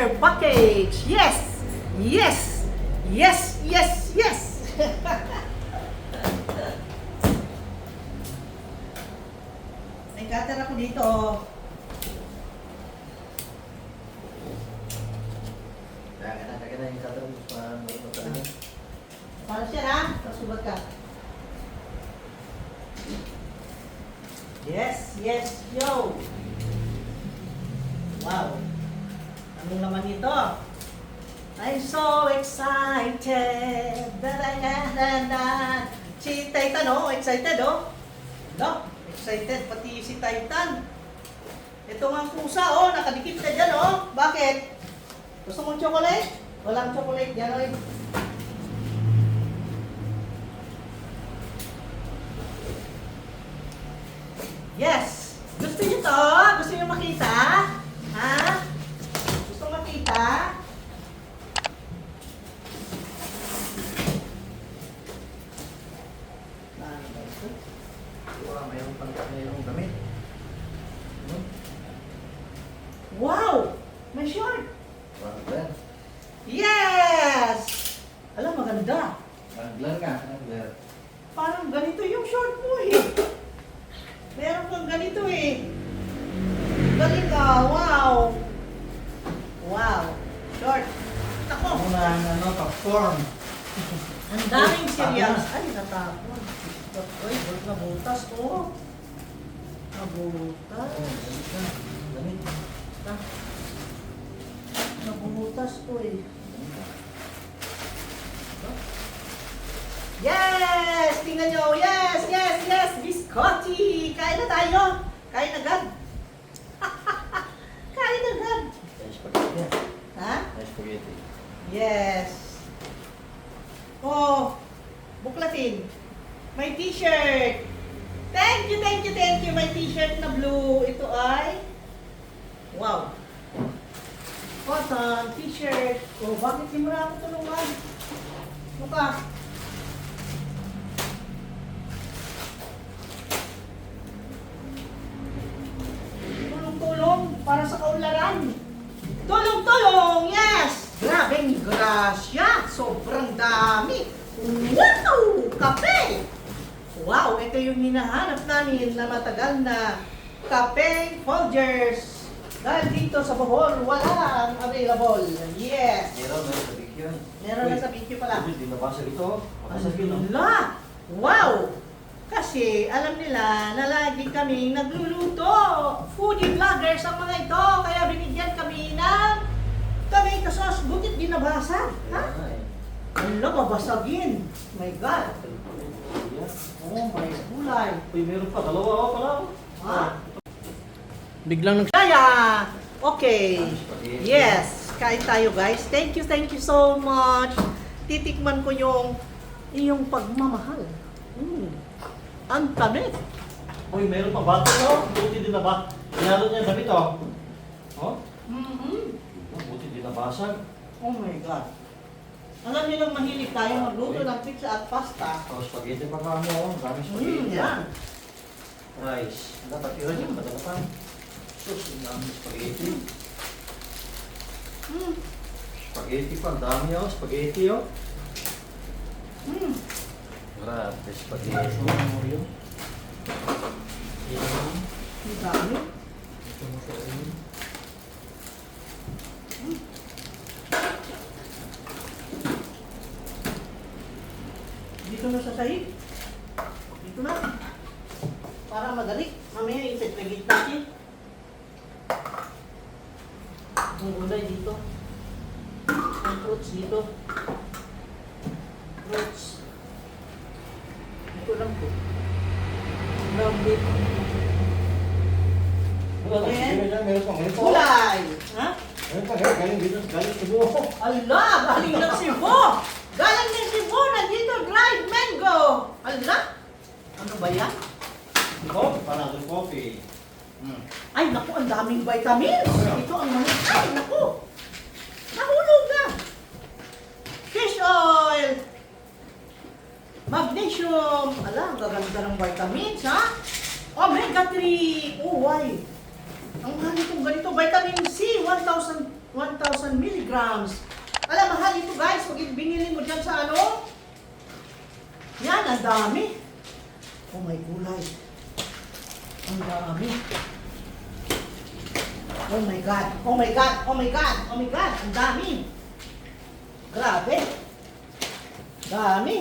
care package. Yes! Yes! Yes! Yes! Yes! May cutter ako dito. Kaya na yung cutter mo para talaga. Para siya ha? Subat ka. Yes! Yes! Yo! Wow! Anong laman nito? I'm so excited! Da-da-da-da-da! Si Titan oh! Excited oh! No? Excited pati si Titan. Ito nga pusa oh! Nakadikit na dyan oh! Bakit? Gusto mong chocolate? Walang chocolate dyan oh! Yes! Gusto niyo to? Gusto niyo makita? Ha? Gusto makita? Ano ba ito? Wow, mayroong damit. Ano? Wow! May short! Wrangler. Yes! Alam, maganda. Wrangler ka. Wrangler. Parang ganito yung short mo eh. Meron kang ganito eh. Galing ka. Wow! Wow! Short. Ako! Ako na ano, popcorn. Ang daming cereals. Ay, natapon. Uy, nabutas ko. Nabutas. Damit. Ah, nabutas ko eh. Yes! Tingnan nyo! Yes! Yes! Yes! Biscotti! Kain na tayo! Kain agad! Kain agad! May spaghetti. Ha? May spaghetti. Yes! Oh! Buklatin! May t-shirt! Thank you, thank you, thank you! May t-shirt na blue. Ito ay... Wow! Cotton, t-shirt. Oh, bakit di mo na ako tulungan? Mukha. Tulong-tulong para sa kaunlaran. Tulong-tulong! Yes! Grabeng grasya! Sobrang dami! Wow! Kape! Wow! Ito yung hinahanap namin na matagal na kape Folgers. Dahil dito sa Bohol, wala ang available. Yes! Meron sa bigyan. Meron na sa video pala. Uy, di nabasa ito. Nabasa ito. Ala! Wow! Kasi alam nila na lagi kaming nagluluto. Foodie vloggers ang mga ito. Kaya binigyan kami ng tomato sauce. Butit di nabasa. Ha? Ala, babasagin. My God. Oh, may gulay. Uy, meron pa. Dalawa ako pala. Ha? Biglang nagsaya. Okay. Yes. Kain tayo guys. Thank you so much. Titikman ko yung iyong pagmamahal. Ang tamis. Uy, meron pa bato, no? Buti din na ba? Inalo niya damit, oh. Oh? Buti din nabasag. Oh my God. Alam niyo lang mahilig tayo magluto ng pizza at pasta. Oh, spaghetti pa ka mo, oh. Dami spaghetti. Yan. Rice. Dapat yun yun, madalapan. Sus, ang dami spaghetti. Spaghetti pa, ang dami, oh. Spaghetti, oh. Grabe, spaghetti. Ang dami. Dito na sa sahig. Dito na. Para madali. Mamaya i-segregate natin. Ang gulay dito. Ang fruits dito. Fruits. Ito lang po. Ground beef. Wala, meron pa, meron pa. Gulay! Ha? Meron pa, galing dito, galing sa buho. Ala! Galing ng Cebu! Galing ng Cebu! Nandito dried mango! Ala! Ano ba yan? Coffee, panado coffee. Ay, naku, ang daming vitamins! Ito ang mga... Ay, naku! Nahulog na! Fish oil! Magnesium! Ala, ang gaganda ng vitamins, ha? Omega 3! Oh, why? Ang mahal itong ganito. Vitamin C, 1,000 1,000 milligrams. Alam, mahal ito guys. Pag binili mo dyan sa ano, yan, ang dami. Oh my gulay. Ang dami. Oh my God. Oh my God. Oh my God. Oh my God. Ang dami. Grabe. Dami.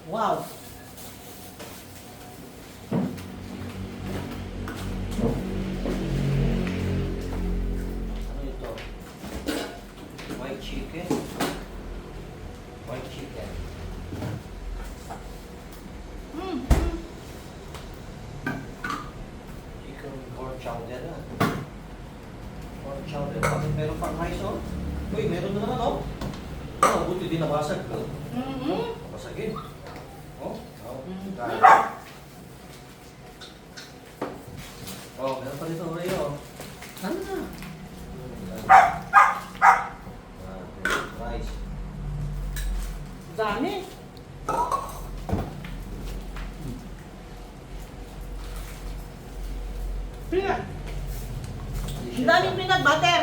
Wow. Ano ito? White chicken. White chicken. Mm. Chicken corn chowder na. Corn chowder. Bakit meron pang rice, oh? Uy, meron na naman, oh. Oh, buti di nabasag. Mm-hmm. Nabasagin. Oh, oh. Mm. Dahil. Oh, meron pa dito, Oreo. Ano na? Rice. Dami. Peanut. Ang daming peanut butter.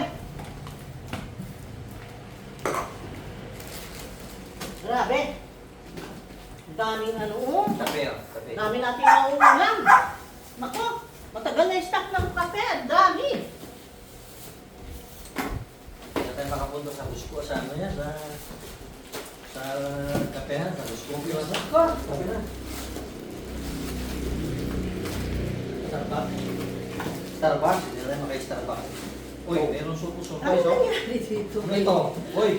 Grabe. Ang daming ano. Oh. Kape, oh. Kape. Dami natin mauulam. Nako, matagal na yung stock ng kape. Ang dami. Hindi na tayo makapunta sa Cusco. Sa ano yan? Sa kapehan. Sa Cusco. Nako. Kape na. Starbucks. Starbucks. Hindi na tayo maka-Starbucks. Uy, mayroong Ano surprise, oh. nangyari dito? Ano ito? Uy,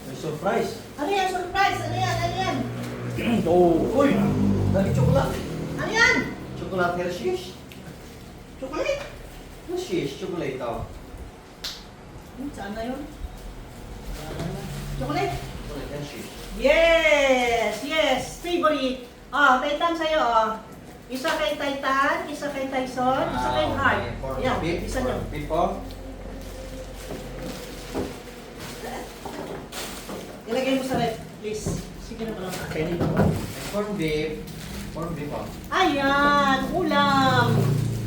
may surprise. Ano yan? Surprise? Ano yan? Ano yan? Oh, uy, dami chocolate. Ano yan? Chocolate Hershey's. Chocolate? Hershey's, chocolate, oh. Saan na yun? Chocolate? Chocolate Hershey's. Yes! Yes! Favorite! Oh, Titan sa'yo, oh. Isa kay Titan, isa kay Tyson, isa kay Heart. Yan, isa nyo. Beef, oh. Ilagay mo sa ref, please. Sige na pala. May corn beef. Corn beef, oh. Ayan, ulam.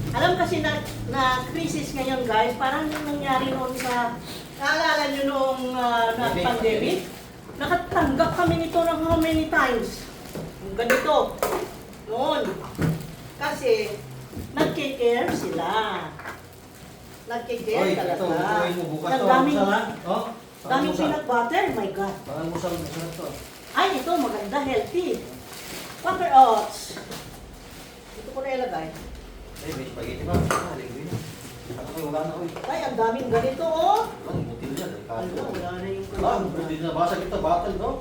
Alam kasi na crisis ngayon guys, parang yung nangyari noon sa, naalala nyo noong pandemic? Nakatanggap kami nito ng how many times? Yung ganito. Noon. Kasi, nagkikare sila. Nagkikare Oy, talaga. ito, ubuhin mo bukas Ang to. daming, Almusal, ha? Oh, daming almusal. peanut butter, my God. Almusal, masarap to. Ay, ito, maganda, healthy. Quaker oats. Ito ko na ilagay. Eh, may spaghetti ba? Ah, linggo yun. Ako kayo wala na, oy. Ay, ang daming ganito, oh. Ang butil yan, eh. Ano, Kaso. wala na yung Ah, butil na. Basag ito, battle, no?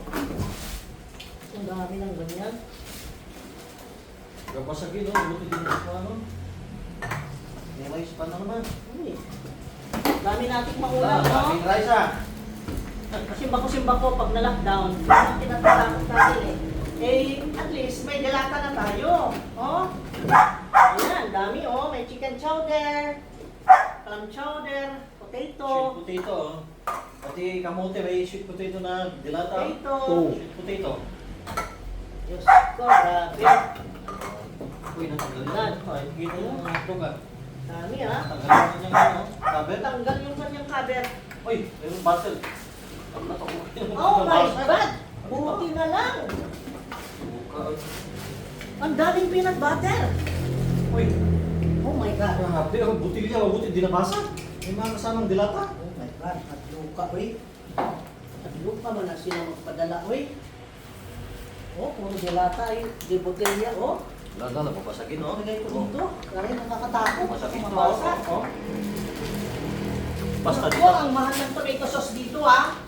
Ang dami ng ganyan. Kapasagin, no? Butil din na ano? May rice pa na naman. Uy. Dami nating Ah, maulam, no? daming rice, ah. Simba ko pag na-lockdown. Ang tinatatakot natin eh. Eh, at least may dalata na tayo. Oh. Ayan, dami oh. May chicken chowder, clam chowder, potato, Sweet potato, oh. Pati kamote, may sweet potato na dilata. potato. Sweet potato. Diyos ko, grabe. Uy, natanggal yan. Ay, kita yung hotdog, ah. Dami ah. Tanggal mo yung ano, cover. Tanggal yung kanyang cover. Uy, mayroong battle. Ang natakot yung Oh my basag. God! Buti na lang. Buka, ay. Ang daming peanut butter. Uy, Oh my God. grabe, ang butil niya, mabuti, di nabasag. May mga kasamang dilata. Oh my God, at luka, oy. At luka man na sila magpadala, oy. Oh, puro delata, ay. Di botelya, oh. Wala na, napapasagin, no? Nagay ko dito. Kaya nakakatakot. Masakit to, Mabasa. oh. Basta Naku, dito. ang mahal ng tomato sauce dito, ah.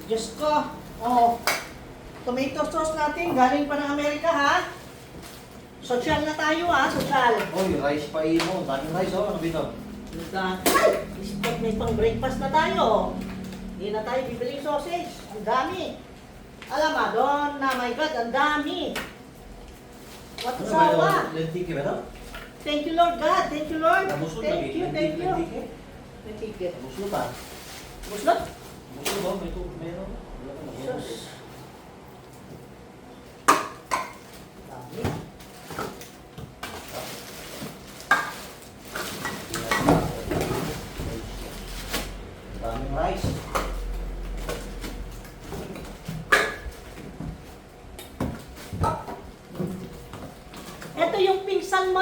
Diyos ko. Oh. Tomato sauce natin, galing pa ng Amerika, ha? Social na tayo, ha? Social. Uy, rice pa mo. Daming rice, oh. Ano bito? Isipot may pang breakfast na tayo. Hindi na tayo bibili sausage. Ang dami. Alam mo, doon na, my God, ang dami. What Ano ba sawa? yun? Lentiki ba ito? Thank you, Lord God. Thank you, Lord. Nabusog Thank lagi. you, thank you. Lentiki. Lentiki. Nabusog pa. Buslot? Nabusog ba? May tubig, meron. Wala ka nabusog. Sus. Dami.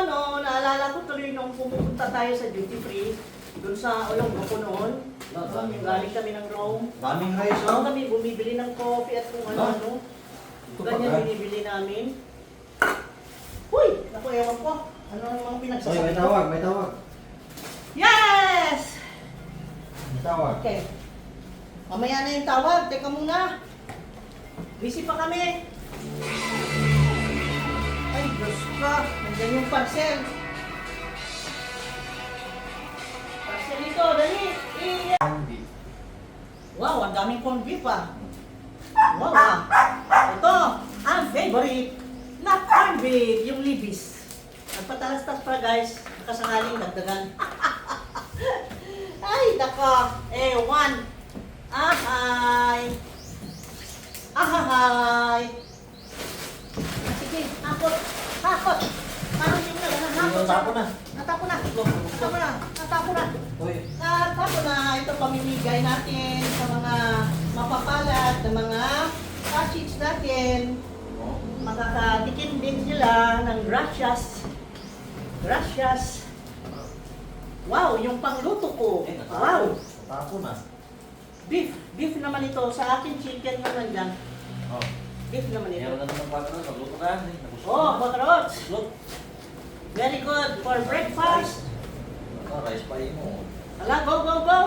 ano, naalala ko tuloy nung pumupunta tayo sa duty free, doon sa Olongapo noon. Yung galing kami ng Rome. Daming rice, So oh. kami bumibili ng coffee at kung ano-ano. Ito pa Ganyan ka. binibili namin. Huy! Naku, ewan ko. Ano namang Oy, pinagsasabi may ko? tawag, may tawag. Yes! May tawag. Okay. Mamaya na yung tawag. Teka muna. Busy pa kami. Ay, Diyos ka. Nandiyan yung parcel. Parcel ito. Dali. Wow, ang daming corned beef ah. Wow ah. Ito, ang favorite na corned beef, yung libis. Nagpatalastas pa guys. Kasakaling dagdagan. Ay, nako. Ewan. Ahay. Ahay. Sige, hakot. Hakot. Parang hindi mo na ganun. Hakot. Tapo na. Natapo na. Natapo na. Natapo na. Uy, Natapo na. Ito pamimigay natin sa mga mapapalad na mga kachits natin. oh. Makakatikim din sila ng gracias. Gracias. Wow, yung pangluto ko. Eh, Wow. Tapo na. Beef. Beef naman ito. Sa akin, chicken naman dyan. Oh. Beef naman ito. Meron na naman pa na. Nagluto ka. Nagusok Oh, na. bakarots. Look. Very good for breakfast. Rice pa yun mo. Ala, go, go, go.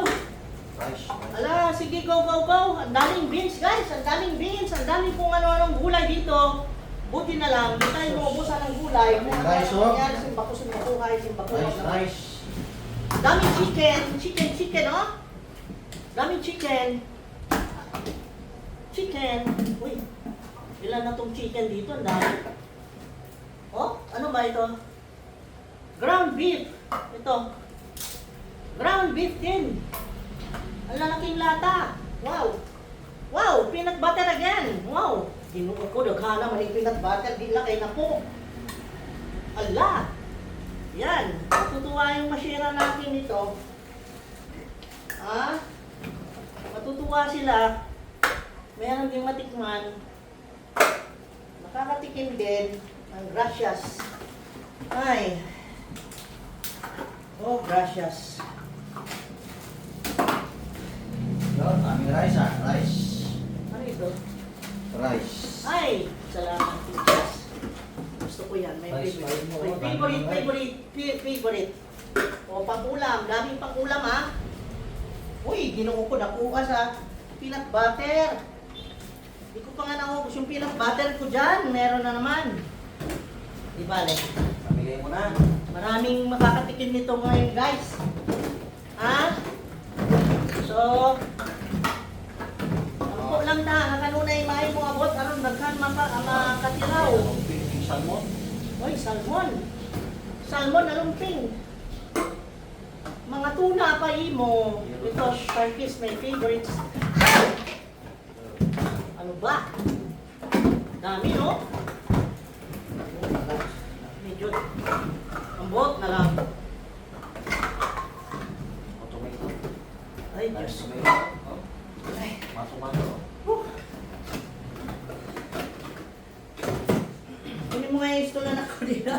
Rice. Ala, sige, go, go, go. Ang daming beans, guys. Ang daming beans. Ang daming kung ano-anong gulay dito. Buti na lang. Hindi tayo maubusan ng gulay. Rice, oh. Yan, simbaku, simbaku. Rice. Daming chicken. Chicken, oh. Daming chicken. Chicken. Uy, ilan na tong chicken dito? Ang dami. Oh, ano ba ito? Ground beef. Ito. Ground beef din. Ang lalaking lata. Wow. Wow, peanut butter again. Wow. Tinuod ko, daghana man yung peanut butter. Di laki na po. Ala. Yan. Matutuwa yung masira natin ito. Ha? Matutuwa sila. Meron din matikman. Makakatikim din ng gracias. Ay. Oh, gracias. Yun, daming rice ah. Rice. Ano ito? Rice. Ay, salamat. Yes. Gusto ko yan. May Rice favorite. pa May yun, favorite. O, pang-ulam. Daming pang-ulam, ha? Uy, ginoo ko nakuha sa peanut butter. Hindi ko pa nga naubos yung peanut butter ko dyan. Meron na naman. Di bale. Pamigay mo na. Maraming makakatikim nito ngayon, guys. Ha? So, ampo lang na. Kanunay may mo abot. Aron, daghan makatilaw. Yung salmon. Uy, salmon. Salmon na lumping. Mga tuna pa imo. Because shark is my favorites. Ano ba? Dami, no? Medyo ambot na lang. Tomato. Ay, Rice Diyos. tomato. Oh. Ay. Mato-mato. Whew. Hindi mo nga yung istolan ako dito.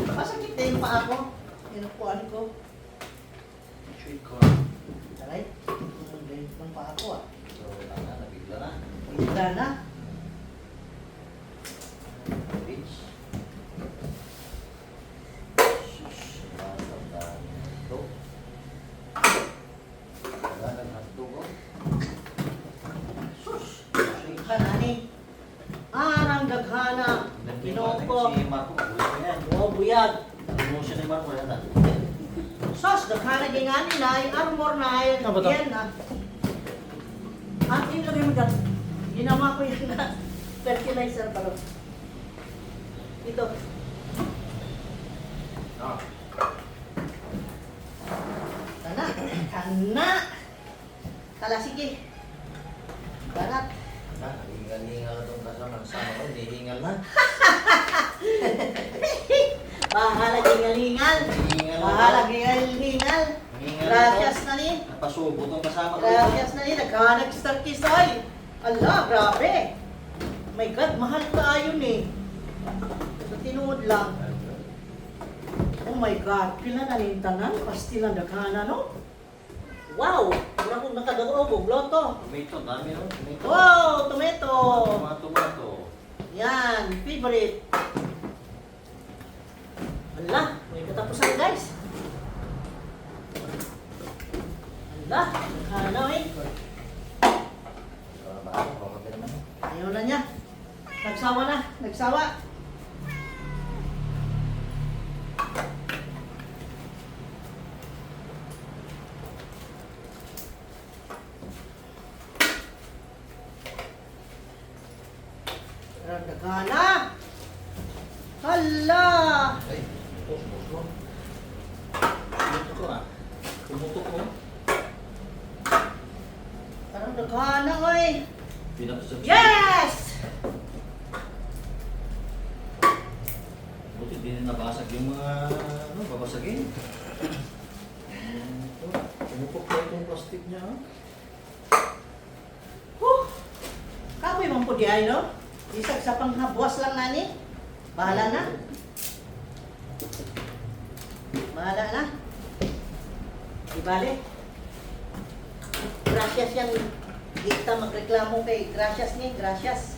Masakit na yung paa ko. Inupuan ko. Sweet corn. Taray. Ang ganit ng paa ko ah. So, nabigla na. Bigla na. Beans. Sus, matanda. Ito. Wala nang hotdog, oh. Sus! Kanani. Arang daghana. Ginoo ko. Si Marco, magulo ko yan. Oh, buyag. Ano siya ni Marco yan ah. Sus, daghana gingani na. Yung armor na. Yung Ano ba to? yan na. Yung lagay mo dyan. Ginawa ko yan na fertilizer pa rin. Ito. Ah. Kana. Kana. Kala, sige. Barat. Hingal-hingal na itong kasama. Sama ko, hinihingal na. Bahala gingal-hingal. Hinihingal na. Bahala gingal-hingal. Hinihingal na. Gracias na ni. Napasubo itong kasama ko. Gracias na ni. Nagstart kisoy. Ala, grabe. My God, mahal ka yun eh. Sa tinuod lang. Oh my God, pila na ning tanan, pastilan daghana no? Wow, wala akong nakadaog, loto. Tomato, dami no? Tomato. Wow, tomato. Tomato. Yan, favorite. Ala, may katapusan guys. Ala, daghana eh. Ayaw na niya. Nagsawa na, nagsawa. Nagana! Hala! Ay, pos mo. Tumutok ko ah. Tumutok ko. Parang nagana oy! Pinakasabsi. Yes! Buti din nabasag yung mga, babasagin. Tumutok ko itong plastic niya. Kapoy mong po di ay no? Isag sa panghabwas lang nani. Bahala na. Bahala na. Di bale. Gracias yan. Di kita magreklamo kay gracias ni, gracias.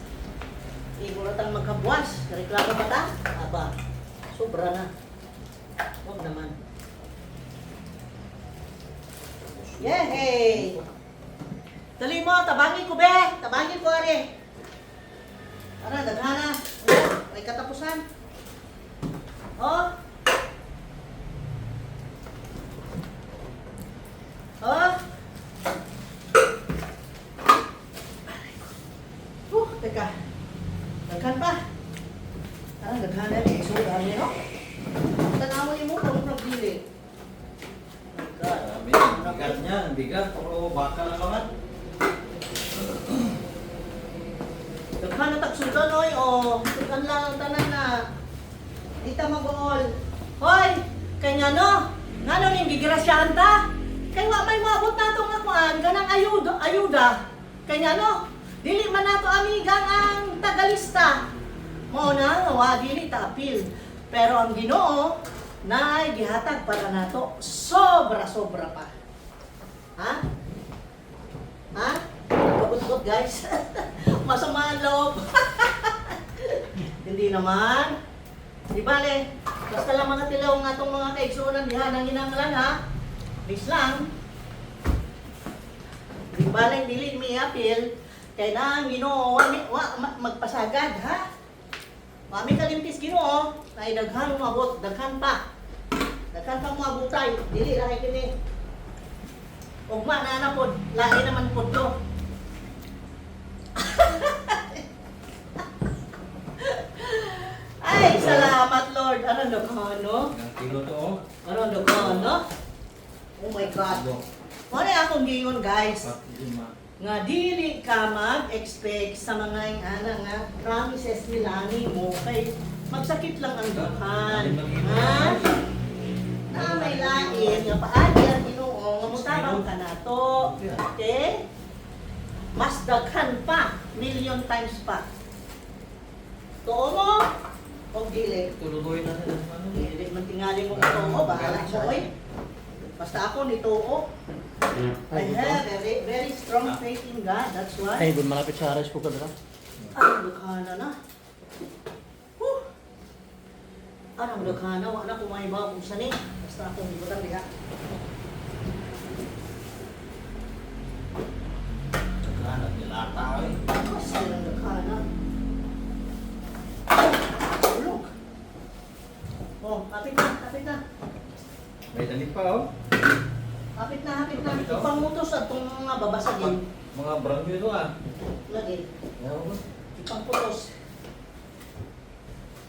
Igulotang maghabwas. Reklamo ba ta? Aba. Sobra na. Huwag naman. Yehey! Tuloy mo, tabangin ko be! Tabangin ko ari! Ara, daghana. May katapusan. Oh. Oh. Teka. Daghan pa. Ara, daghana ni iso dami no. Tanaw mo kung nagdili. My God. Bigat niyan, bigat. Pero baka na naman. Daghan na tagsudan oy o daghan lang ang tanan na dita mag-all. Hoy, kanya no. Ngano ning gigrasyahan ta? Kay wa may maabot nato nga kuan ganang ayuda. Kanya no. Dili man nato amigang ang tagalista. Mao na wa dili ta apil. Pero ang Ginoo na gihatag para nato sobra-sobra pa. Ha? Ha? Kabut-but guys. Masama ang loob. Hindi naman. Di bale, basta lang mga tilaw nga itong mga kaigsunan diha nang inanglan ha. Please lang. Di bale, dili mi apil. Kaya na ang Ginoo magpasagad ha. Mami kalimpis Ginoo, ay daghan umabot, daghan pa. Daghan pa umabotay, dili ra kay kini. Ugma na na pod, lain naman pod to. Ay, salamat Lord. Ano dagano? Ang kilo to oh. Ano dagano? Oh my God. Ano akong giyon guys? Nga dili ka mag-expect sa mga ana nga promises nila nimo kay magsakit lang ang dukhan. Ha? Na may lain nga paagi ang Ginoo nga mutabang ka nato. Okay? Mas daghan pa, million times pa. Tuo mo o dili? Tulugoy na nila ano. Dili man tingali mo tuo, bahala mo oy. Basta ako nituo. I have a very strong faith in God. That's why. Ay, doon malapit sa rice cooker na. Ang dukhana na. Whew. Anong dukhana? Wala ko maibaw kung sani. Basta akong ibutang diha. Naghanap nilata eh. Basta lang dukhana. Look. Oh, kapit na, kapit na. May dali pa oh. Hapit na, hapit na. Ito? Ipangutos at itong mga babasagin. Mga brand new to ah. Lagi. Ano ba? Ipangputos.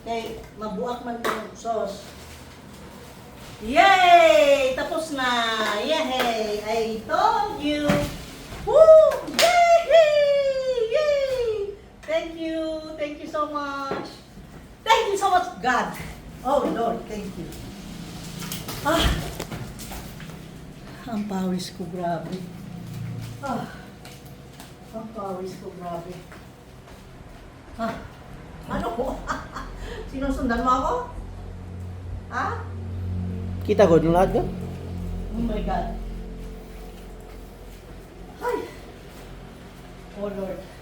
Okay, mabuak man itong sauce. Yay! Tapos na! Yay! I told you! Woo! Yay! Yay! Thank you! Thank you so much! Thank you so much, God! Oh, Lord, thank you. Ah! Ang pawis ko, grabe. Ah! Ang pawis ko, grabe. Ah! Ano ko? Sinusundan mo ako? Ha? Kita ko yung lahat ka? Oh my God. Ay! Oh Lord.